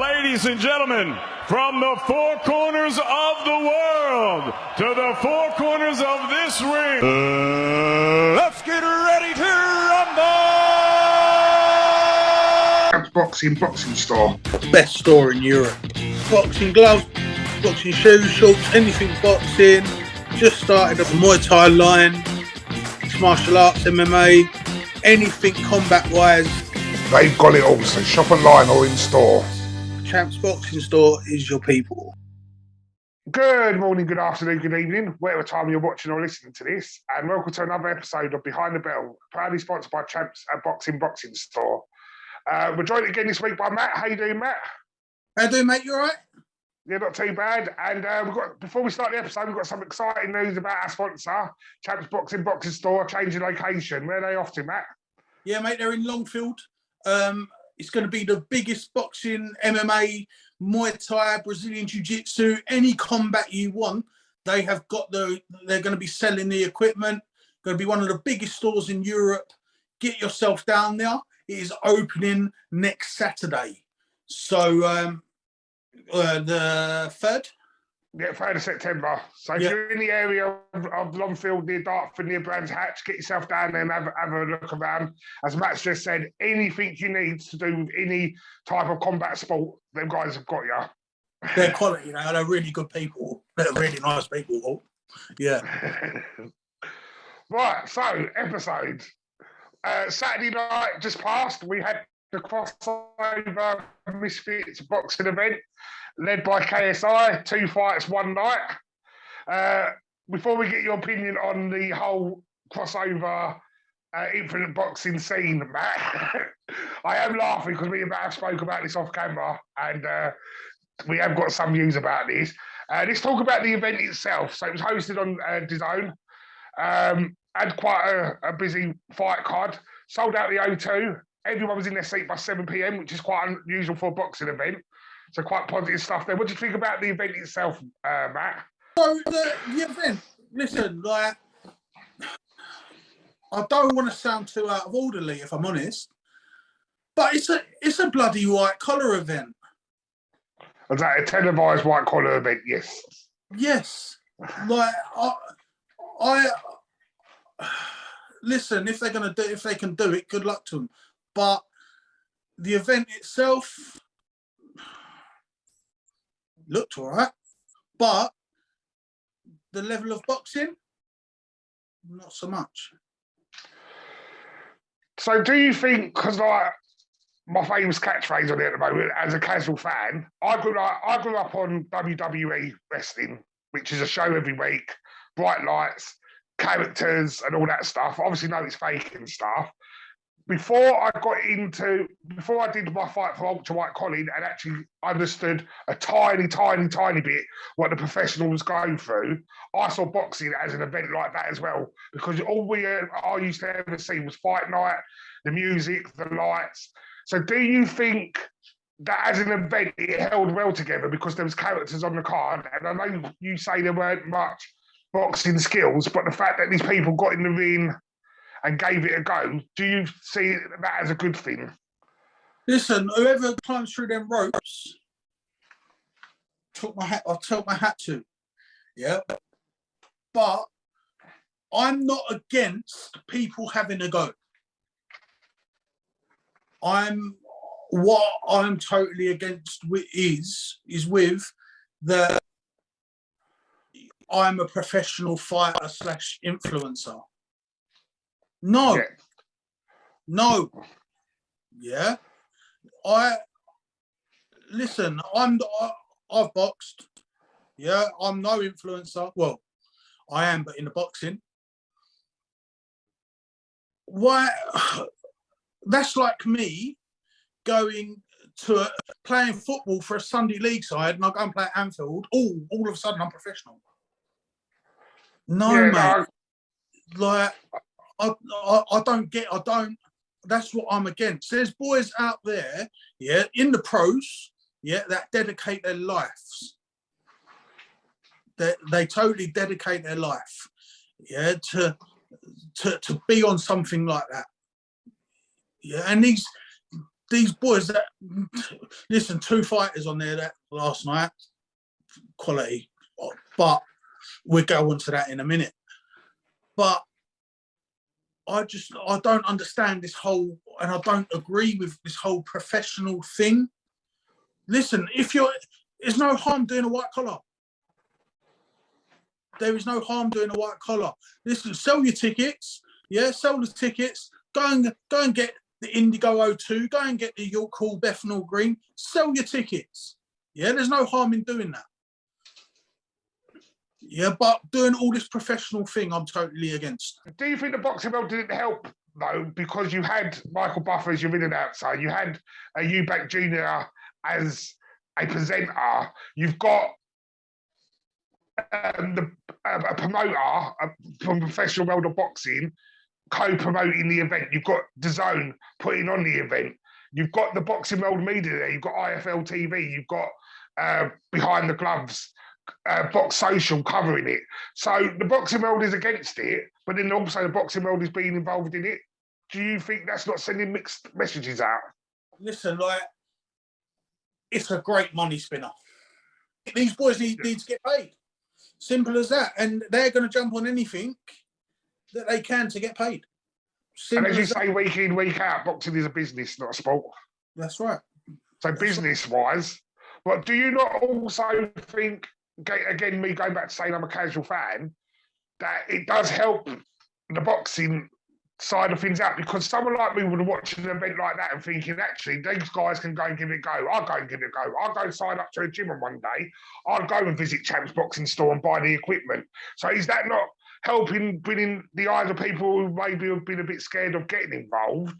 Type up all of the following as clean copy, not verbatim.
Ladies and gentlemen, from the four corners of the world to the four corners of this ring, let's get ready to rumble! Boxing store. Best store in Europe. Boxing gloves, boxing shoes, shorts, anything boxing. Just started a Muay Thai line, mixed martial arts, MMA, anything combat wise. They've got it all, so shop online or in store. Champs Boxing Store is your people. Good morning, good afternoon, good evening, whatever time you're watching or listening to this, and welcome to another episode of Behind the Bell, proudly sponsored by Champs Boxing Store. We're joined again this week by Matt. How you doing, Matt? How you doing, mate? You all right? Yeah, not too bad. And before we start the episode, we've got some exciting news about our sponsor, Champs Boxing Store, changing location. Where are they off to, Matt? Yeah, mate, they're in Longfield. It's going to be the biggest boxing, MMA, Muay Thai, Brazilian Jiu-Jitsu, any combat you want. They're going to be selling the equipment. Going to be one of the biggest stores in Europe. Get yourself down there. It is opening next Saturday. So the 3rd? Yeah, 3rd of September. So if you're in the area of Longfield, near Dartford, near Brands Hatch, get yourself down there and have a look around. As Matt's just said, anything you need to do with any type of combat sport, them guys have got you. They're quality, you know, they're really good people. They're really nice people. Yeah. Right, so episode. Saturday night just passed. We had the crossover Misfits boxing event led by KSI, 2 fights, 1 night. Before we get your opinion on the whole crossover infinite boxing scene, Matt, I am laughing because me and Matt have spoke about this off camera and we have got some views about this. Let's talk about the event itself. So it was hosted on DAZN. Had quite a busy fight card. Sold out the O2. Everyone was in their seat by 7 p.m, which is quite unusual for a boxing event. So quite positive stuff there. What do you think about the event itself, Matt? So the event, listen, like, I don't want to sound too out of orderly, if I'm honest, but it's a bloody white collar event. Was that a televised white collar event? Yes. Yes. Like I listen. If they can do it, good luck to them. But the event itself looked all right, but the level of boxing, not so much. So do you think, because like my famous catchphrase on it at the moment, as a casual fan, I grew up on WWE wrestling, which is a show every week, bright lights, characters and all that stuff. Obviously know it's fake and stuff. Before I did my fight for Ultra White Colin and actually understood a tiny bit what the professionals go through, I saw boxing as an event like that as well. Because all I used to ever see was fight night, the music, the lights. So do you think that as an event it held well together because there was characters on the card? And I know you say there weren't much boxing skills, but the fact that these people got in the ring and gave it a go, do you see that as a good thing? Listen, whoever climbs through them ropes, I'll tilt my hat to. Yeah. But I'm not against people having a go. What I'm totally against is with that I'm a professional fighter / influencer. No. Yeah. No. Yeah. I've boxed. Yeah. I'm no influencer. Well, I am, but in the boxing. Why? That's like me going to playing football for a Sunday league side and I go and play at Anfield. All of a sudden I'm professional. No, mate. Like, I don't, that's what I'm against. There's boys out there, yeah, in the pros, yeah, that dedicate their lives. They totally dedicate their life, yeah, to be on something like that. Yeah, and these boys that listen, 2 fighters on there that last night, quality, but we'll go on to that in a minute. But I don't understand this whole, and I don't agree with this whole professional thing. Listen, there's no harm doing a white collar. There is no harm doing a white collar. Listen, sell your tickets. Yeah, sell the tickets. Go and get the Indigo O2. Go and get the York Hall Bethnal Green. Sell your tickets. Yeah, there's no harm in doing that. Yeah, but doing all this professional thing, I'm totally against. Do you think the boxing world didn't help, though, because you had Michael Buffer as your in and outside, you had Eubank Jr. as a presenter, you've got a promoter from professional world of boxing co-promoting the event, you've got DAZN putting on the event, you've got the boxing world media there, you've got IFL TV, you've got Behind the Gloves, Box Social covering it. So the boxing world is against it, but then also the boxing world is being involved in it. Do you think that's not sending mixed messages out? Listen, it's a great money spinner. These boys need to get paid. Simple as that. And they're going to jump on anything that they can to get paid. Simple and as you say, week in, week out, boxing is a business, not a sport. That's right. So business-wise, but do you not also think, again, me going back to saying I'm a casual fan, that it does help the boxing side of things out? Because someone like me would watch an event like that and thinking, actually, these guys can go and give it a go. I'll go and give it a go. I'll go and sign up to a gym on one day. I'll go and visit Champ's Boxing Store and buy the equipment. So is that not helping bring in the eyes of people who maybe have been a bit scared of getting involved,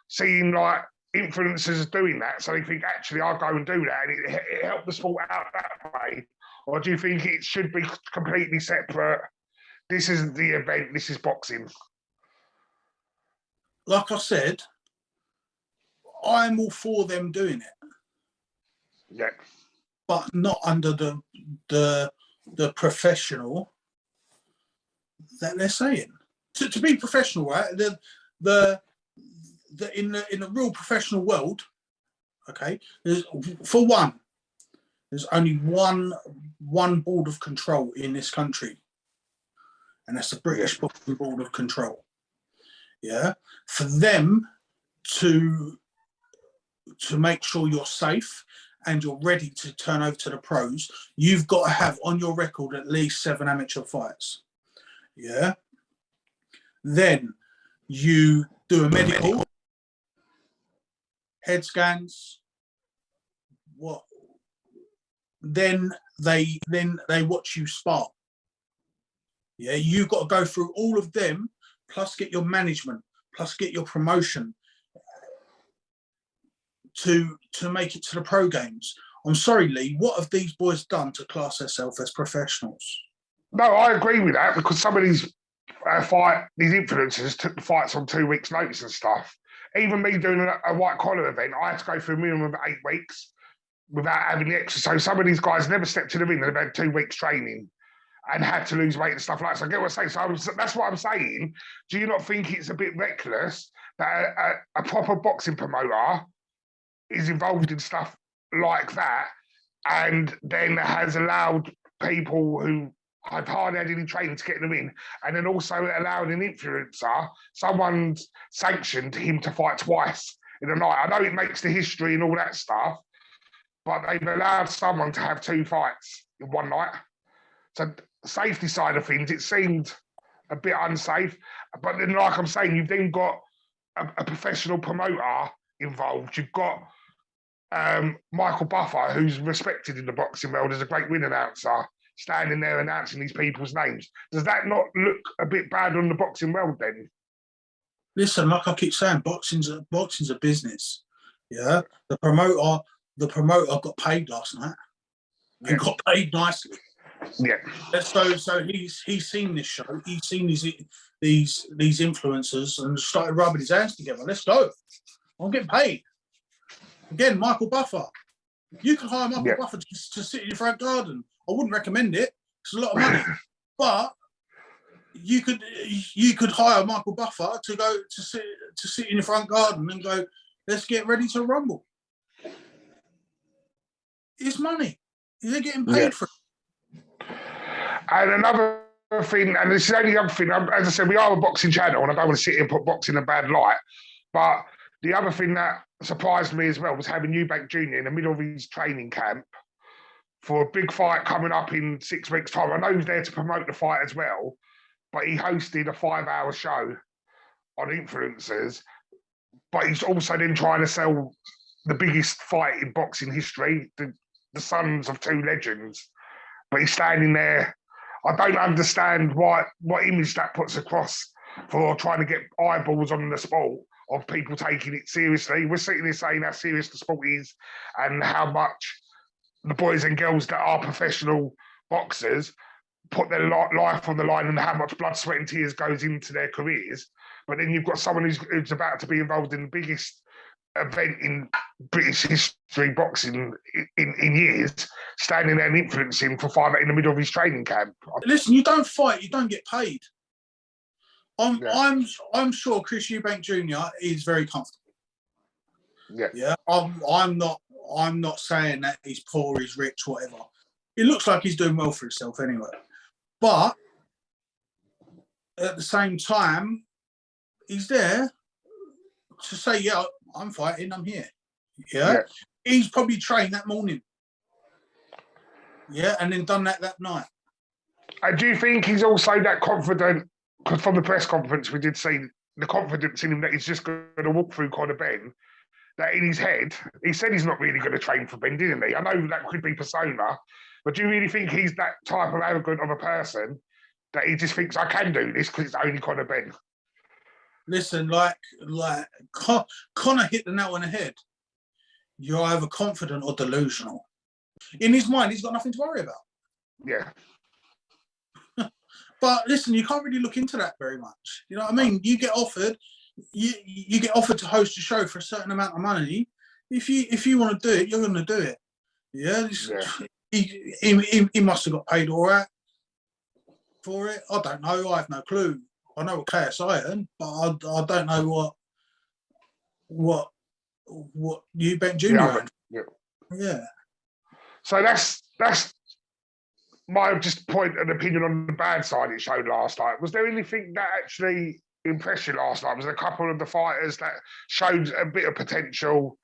seeing like influencers doing that, so they think, actually, I'll go and do that, and it helped the sport out that way? Or do you think it should be completely separate? This isn't the event, this is boxing. Like I said, I'm all for them doing it. Yeah. But not under the professional that they're saying. To be professional, right? In the real professional world, okay, there's only one board of control in this country, and that's the British Board of Control. Yeah, for them to make sure you're safe and you're ready to turn over to the pros, you've got to have on your record at least 7 amateur fights. Yeah. Then you do a medical, head scans. What? Then they watch you spar. Yeah, you've got to go through all of them, plus get your management, plus get your promotion to make it to the pro games. I'm sorry, Lee, what have these boys done to class themselves as professionals? No, I agree with that, because some of these these influencers took the fights on 2 weeks' notice and stuff. Even me doing a white collar event, I had to go through a minimum of 8 weeks without having the exercise. So some of these guys never stepped to the ring. They've had 2 weeks training and had to lose weight and stuff like that. So I get what I'm saying. So that's what I'm saying. Do you not think it's a bit reckless that a proper boxing promoter is involved in stuff like that and then has allowed people who have hardly had any training to get them in, and then also allowed an influencer, someone's sanctioned him to fight twice in a night? I know it makes the history and all that stuff, but they've allowed someone to have 2 fights in one night. So the safety side of things, it seemed a bit unsafe. But then, like I'm saying, you've then got a professional promoter involved. You've got Michael Buffer, who's respected in the boxing world as a great ring announcer, standing there announcing these people's names. Does that not look a bit bad on the boxing world then? Listen, like I keep saying, boxing's a business. Yeah, the promoter got paid last night. He got paid nicely. Yeah. So he's seen this show. He's seen these influencers and started rubbing his hands together. Let's go. I'm getting paid. Again, Michael Buffer. You can hire Michael Buffer to sit in your front garden. I wouldn't recommend it. It's a lot of money, but you could hire Michael Buffer to go to sit in your front garden and go, Let's get ready to rumble. It's money. They're getting paid for it. And another thing, and this is only the other thing, as I said, we are a boxing channel, and I don't want to sit here and put boxing in a bad light. But the other thing that surprised me as well was having Eubank Jr. in the middle of his training camp for a big fight coming up in 6 weeks' time. I know he was there to promote the fight as well, but he hosted a 5-hour show on influencers. But he's also then trying to sell the biggest fight in boxing history, the sons of two legends. But he's standing there. I don't understand what image that puts across for trying to get eyeballs on the sport of people taking it seriously. We're sitting there saying how serious the sport is and how much the boys and girls that are professional boxers put their life on the line and how much blood, sweat and tears goes into their careers. But then you've got someone who's about to be involved in the biggest event in British history boxing in years, standing there and influencing for 5 in the middle of his training camp. Listen, you don't fight, you don't get paid. I'm sure Chris Eubank Jr. is very comfortable. Yeah. I'm not saying that he's poor, he's rich, whatever. It looks like he's doing well for himself anyway. But at the same time, he's there to say, yeah, I'm fighting, I'm here. Yeah. He's probably trained that morning. Yeah, and then done that night. And do you think he's also that confident? Because from the press conference, we did see the confidence in him that he's just going to walk through Conor Benn, that in his head, he said he's not really going to train for Ben, didn't he? I know that could be persona, but do you really think he's that type of arrogant of a person that he just thinks, I can do this because it's only Conor Benn? Listen, like Conor hit the nail on the head. You're either confident or delusional. In his mind, he's got nothing to worry about. Yeah. But listen, you can't really look into that very much. You know what I mean? You get offered, you get offered to host a show for a certain amount of money. If you want to do it, you're going to do it. Yeah. He must have got paid all right for it. I don't know. I have no clue. I know what KSI earned, but I don't know what Eubank Jr. earned. Yeah. So that's my just point and opinion on the bad side it showed last night. Was there anything that actually impressed you last night? Was there a couple of the fighters that showed a bit of potential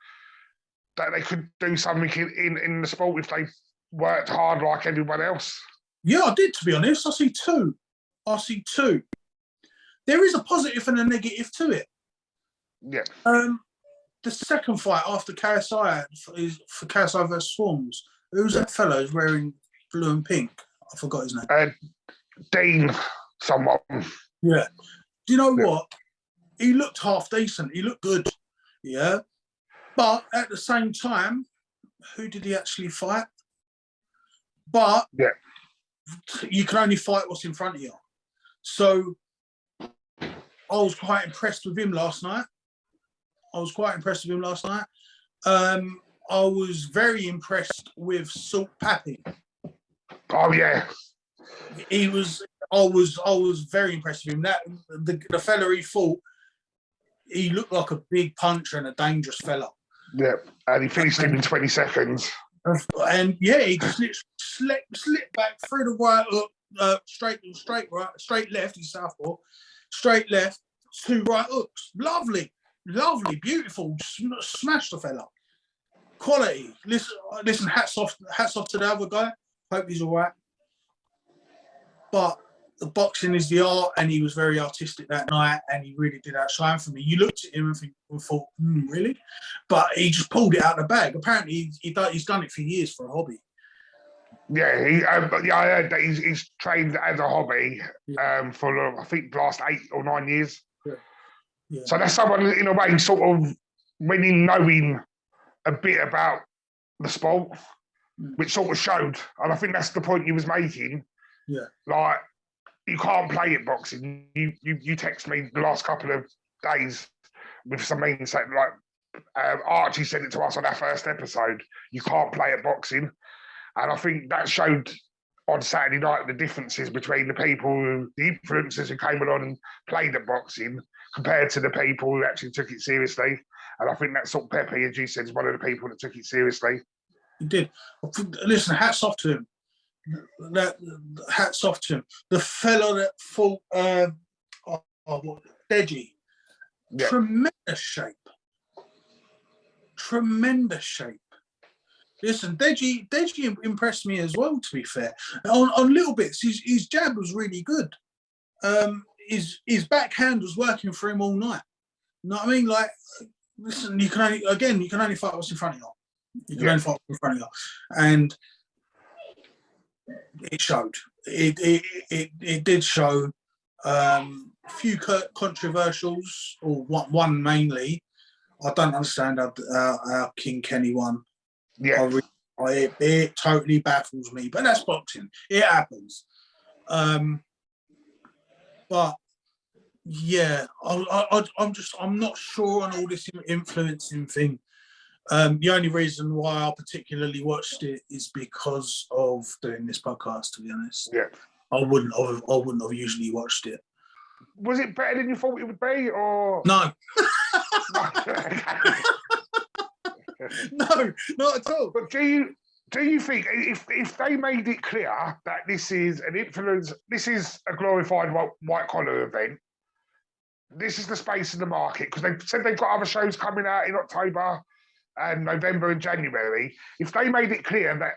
that they could do something in the sport if they worked hard like everyone else? Yeah, I did, to be honest. I see two. There is a positive and a negative to it. Yeah. The second fight after KSI is for KSI versus Swarms. Who's that fellow who's wearing blue and pink? I forgot his name. Dean, someone. Yeah. Do you know what? He looked half decent. He looked good. Yeah. But at the same time, who did he actually fight? But you can only fight what's in front of you. So I was quite impressed with him last night. I was very impressed with Salt Pappy. Oh yeah. I was very impressed with him. That the fella he fought, he looked like a big puncher and a dangerous fella. Yeah, and he finished him in 20 seconds. And yeah, he just slipped back through the right hook, straight left. He's southpaw, straight left, 2 right hooks. Lovely, beautiful. Smashed the fella. Quality. Listen. Hats off to the other guy. Hope he's all right. But the boxing is the art, and he was very artistic that night, and he really did outshine for me. You looked at him and thought, really? But he just pulled it out of the bag. Apparently, he's done it for years for a hobby. Yeah, I heard that he's trained as a hobby for, I think, the last 8 or 9 years. Yeah. So that's someone, in a way, sort of, when in knowing a bit about the sport, which sort of showed. And I think that's the point he was making. Yeah. Like, you can't play at boxing. You text me the last couple of days with some means saying, like, Archie said it to us on our first episode, you can't play at boxing. And I think that showed on Saturday night the differences between the influencers who came along and played at boxing compared to the people who actually took it seriously And I think that sort of Pepe, as you said, is one of the people that took it seriously. He did. Listen, hats off to him. Hats off to him. The fellow that fought Deji. Yeah. Tremendous shape. Tremendous shape. Listen, Deji impressed me as well, to be fair. On little bits, his jab was really good. His backhand was working for him all night. You know what I mean? Like, listen, you can only fight what's in front of you. You can only fight what's in front of you. And it showed. It did show. A few controversials, or one mainly. I don't understand how King Kenny won. Yeah. It totally baffles me, but that's boxing. It happens. But yeah, I'm not sure on all this influencing thing. The only reason why I particularly watched it is because of doing this podcast. To be honest, Yeah. I wouldn't have usually watched it. Was it better than you thought it would be, or no? No, not at all. But do you think if they made it clear that this is a glorified white collar event, this is the space in the market, because they said they've got other shows coming out in October and November and January. If they made it clear that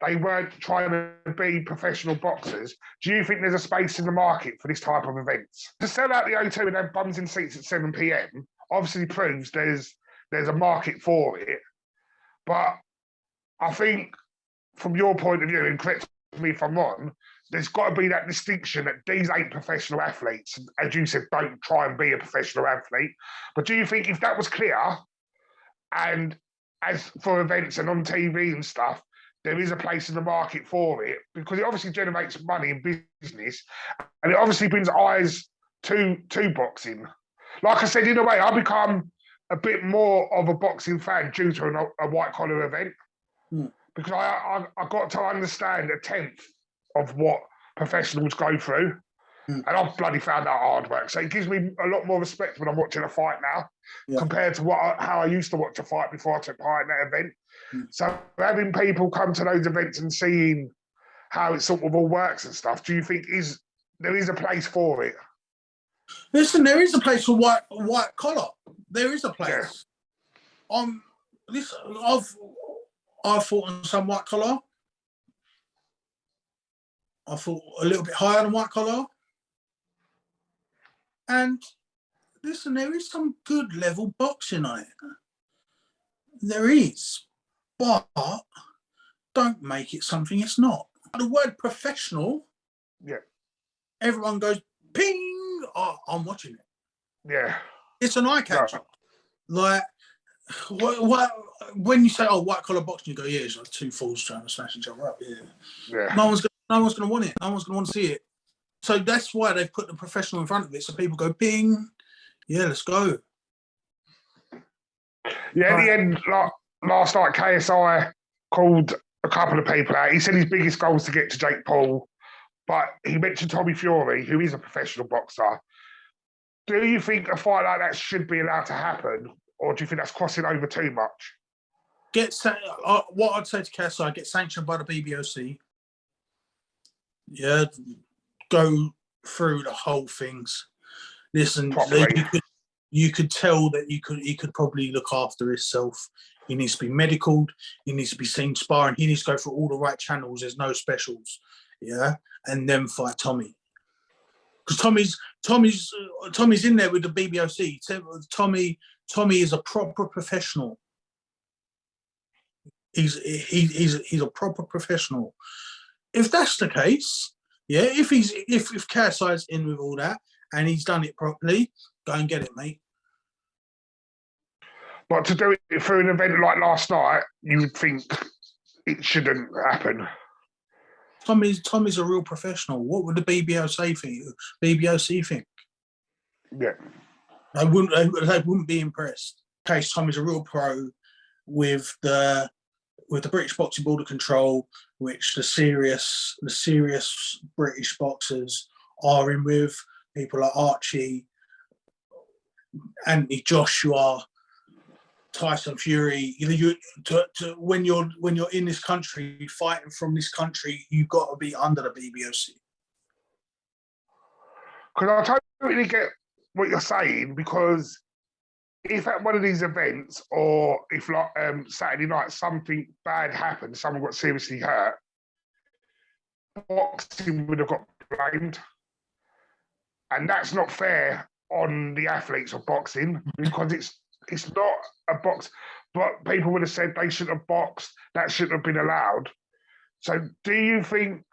they weren't trying to be professional boxers, do you think there's a space in the market for this type of events? To sell out the O2 and have bums in seats at 7 p.m. obviously proves there's a market for it. But I think from your point of view, and correct me if I'm wrong, there's got to be that distinction that these ain't professional athletes. As you said, don't try and be a professional athlete. But do you think if that was clear, and as for events and on TV and stuff, there is a place in the market for it, because it obviously generates money in business, and it obviously brings eyes to boxing. Like I said, in a way, I become a bit more of a boxing fan due to a white collar event, because I got to understand a tenth of what professionals go through, and I've bloody found that hard work. So it gives me a lot more respect when I'm watching a fight now, compared to how I used to watch a fight before I took part in that event. So having people come to those events and seeing how it sort of all works and stuff, do you think there is a place for it? Listen, there is a place for white collar. There is a place. Yeah. Listen, I've fought on some white collar. I fought a little bit higher than white collar. And listen, there is some good level boxing on it. There is. But don't make it something it's not. The word professional, everyone goes, ping, oh, I'm watching it. Yeah. It's an eye catcher. No. Like, when you say, oh, white collar boxing, you go, yeah, it's like two fools trying to smash each other up. Yeah. No one's going to want it. No one's going to want to see it. So that's why they've put the professional in front of it. So people go, ping, yeah, let's go. Yeah, at the end, last night, KSI called a couple of people out. He said his biggest goal was to get to Jake Paul, but he mentioned Tommy Fury, who is a professional boxer. Do you think a fight like that should be allowed to happen, or do you think that's crossing over too much? What I'd say to KSI, get sanctioned by the BBOC. Yeah, go through the whole things. Listen, you could tell that he could probably look after himself. He needs to be medicaled. He needs to be seen sparring. He needs to go through all the right channels. There's no specials, and then fight Tommy. Because Tommy's in there with the BBOC. Tommy is a proper professional. He's a proper professional. If that's the case, if KSI's in with all that and he's done it properly, go and get it, mate. But to do it through an event like last night, you would think it shouldn't happen. Tommy's a real professional. What would the BBOC think? Yeah, They wouldn't be impressed. In case Tommy's a real pro with the British Boxing Board of Control, which the serious British boxers are in with, people like Archie, Anthony Joshua, Tyson Fury. When you're in this country, fighting from this country, you've got to be under the BBOC. Because I totally get what you're saying, because if at one of these events, or if like Saturday night something bad happened, someone got seriously hurt, boxing would have got blamed. And that's not fair on the athletes of boxing, because it's not a box. But people would have said they shouldn't have boxed, that shouldn't have been allowed. So do you think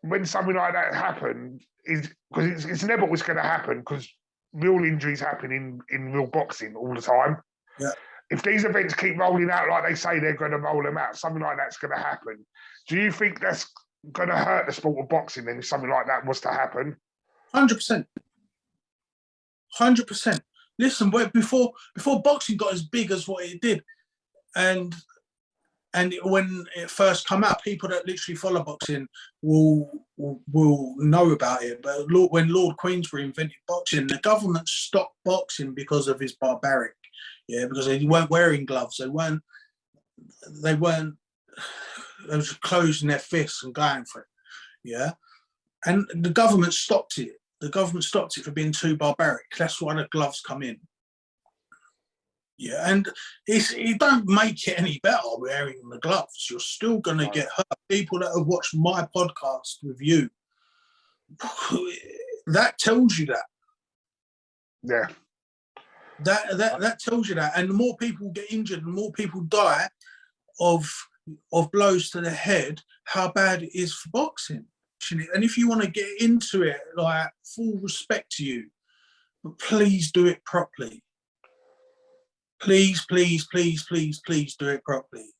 when something like that happened, because it's never what's going to happen, because real injuries happen in real boxing all the time. Yeah. If these events keep rolling out like they say they're going to roll them out, something like that's going to happen. Do you think that's going to hurt the sport of boxing then if something like that was to happen? 100%. 100%. Listen, before boxing got as big as what it did, and when it first come out, people that literally follow boxing will know about it. But when Lord Queensberry invented boxing, the government stopped boxing because of his barbaric. Yeah, because they weren't wearing gloves. They were just closing their fists and going for it. Yeah, and the government stopped it. The government stopped it for being too barbaric. That's why the gloves come in. Yeah, and it don't make it any better wearing the gloves. You're still going to get hurt. People that have watched my podcast with you, that tells you that. Yeah. That tells you that. And the more people get injured, the more people die of blows to the head, how bad it is for boxing. And if you want to get into it, like, full respect to you, but please do it properly. Please, please, please, please, please do it properly.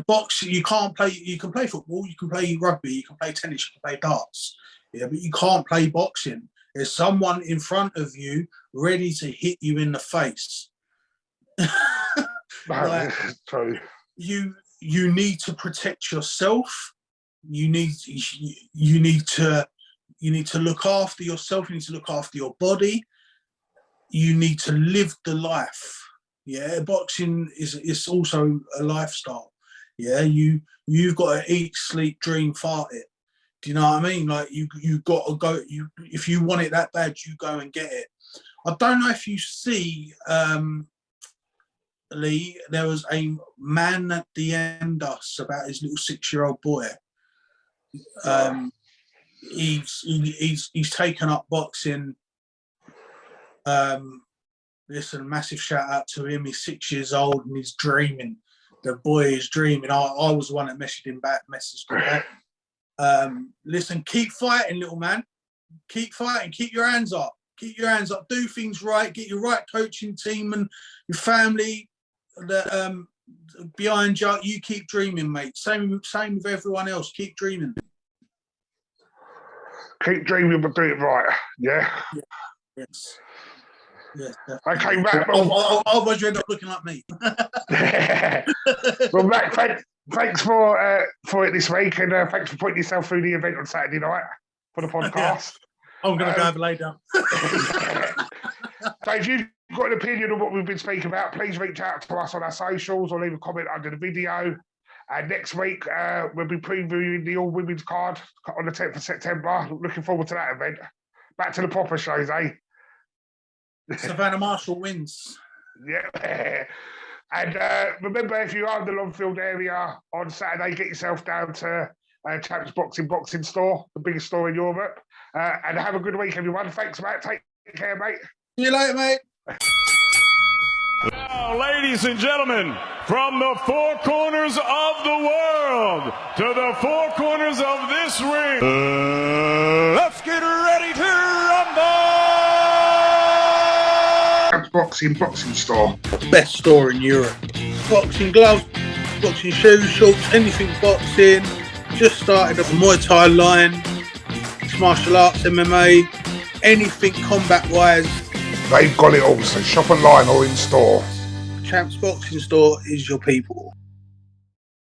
Boxing, you can't play. You can play football, you can play rugby, you can play tennis, you can play darts. Yeah, but you can't play boxing. There's someone in front of you ready to hit you in the face. Like, true. You need to protect yourself. You need to look after yourself. You need to look after your body. You need to live the life. Yeah, boxing is also a lifestyle. Yeah, you've got to eat, sleep, dream, fart it. Do you know what I mean? Like, you got to go. If you want it that bad, you go and get it. I don't know if you see, Lee, there was a man that DM'd us about his little 6-year-old boy. He's taken up boxing. Listen, massive shout out to him. He's 6 years old and he's dreaming. The boy is dreaming. I was the one that messaged him back. Listen, keep fighting, little man. Keep fighting. Keep your hands up. Keep your hands up. Do things right. Get your right coaching team and your family that behind you. You keep dreaming, mate. Same with everyone else. Keep dreaming. Keep dreaming, but do it right. Yeah. Yes. Yes. Okay, Matt. Otherwise, you end up looking like me. Well, Matt, thanks for it this week, and thanks for putting yourself through the event on Saturday night for the podcast. Yeah. I'm going to go have a lay down. So if you've got an opinion on what we've been speaking about, please reach out to us on our socials or leave a comment under the video. And next week, we'll be previewing the all-women's card on the 10th of September. Looking forward to that event. Back to the proper shows, eh? Savannah Marshall wins. Yeah. And remember, if you are in the Longfield area on Saturday, get yourself down to Champs Boxing Store, the biggest store in Europe. And have a good week, everyone. Thanks, Matt. Take care, mate. See you later, mate. Now, ladies and gentlemen, from the four corners of the world to the four corners of this ring, let's get ready to rumble! Boxing Store. Best store in Europe. Boxing gloves, boxing shoes, shorts, anything boxing. Just started up a Muay Thai line, mixed martial arts, MMA, anything combat-wise. They've got it all, so shop online or in store. Champs Boxing Store is your people.